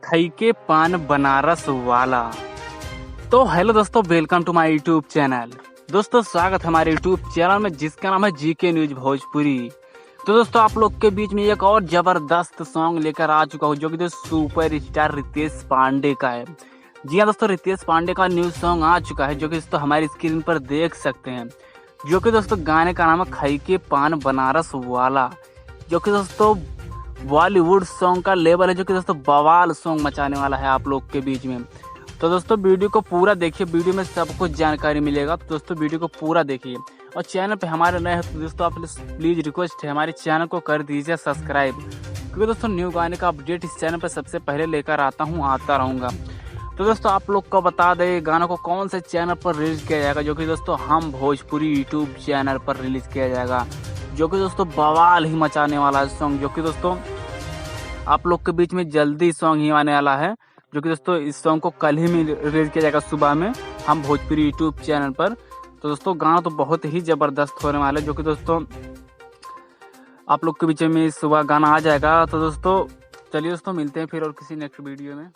खई पान बनारस वाला। तो हेलो दोस्तों, welcome to my YouTube channel. दोस्तों स्वागत है हमारे यूट्यूब चैनल में जिसका नाम है जीके न्यूज भोजपुरी। तो दोस्तों आप लोग के बीच में एक और जबरदस्त सॉन्ग लेकर आ चुका हूँ जो कि दोस्तों सुपर स्टार रितेश पांडे का है। जी हाँ दोस्तों, रितेश पांडे का न्यू सॉन्ग आ चुका है जो कि दोस्तों हमारी स्क्रीन पर देख सकते हैं। जो कि दोस्तों गाने का नाम है खई पान बनारस वाला, जो कि दोस्तों बॉलीवुड सॉन्ग का लेवल है, जो कि दोस्तों बवाल सॉन्ग मचाने वाला है आप लोग के बीच में। तो दोस्तों वीडियो को पूरा देखिए, वीडियो में सब कुछ जानकारी मिलेगा। तो दोस्तों वीडियो को पूरा देखिए और चैनल पे हमारे नए हैं तो दोस्तों आप प्लीज रिक्वेस्ट है हमारे चैनल को कर दीजिए सब्सक्राइब, क्योंकि दोस्तों न्यू गाने का अपडेट इस चैनल पर सबसे पहले लेकर आता रहूँगा। तो दोस्तों आप लोग को बता दें गानों को कौन से चैनल पर रिलीज किया जाएगा, जो कि दोस्तों हम भोजपुरी यूट्यूब चैनल पर रिलीज किया जाएगा, जो कि दोस्तों बवाल ही मचाने वाला है सॉन्ग, जो कि दोस्तों आप लोग के बीच में जल्दी सॉन्ग ही आने वाला है। जो कि दोस्तों इस सॉन्ग को कल ही में रिलीज किया जाएगा सुबह में हम भोजपुरी यूट्यूब चैनल पर। तो दोस्तों गाना तो बहुत ही जबरदस्त होने वाला है, जो कि दोस्तों आप लोग के बीच में सुबह गाना आ जाएगा। तो दोस्तों चलिए दोस्तों मिलते हैं फिर और किसी नेक्स्ट वीडियो में।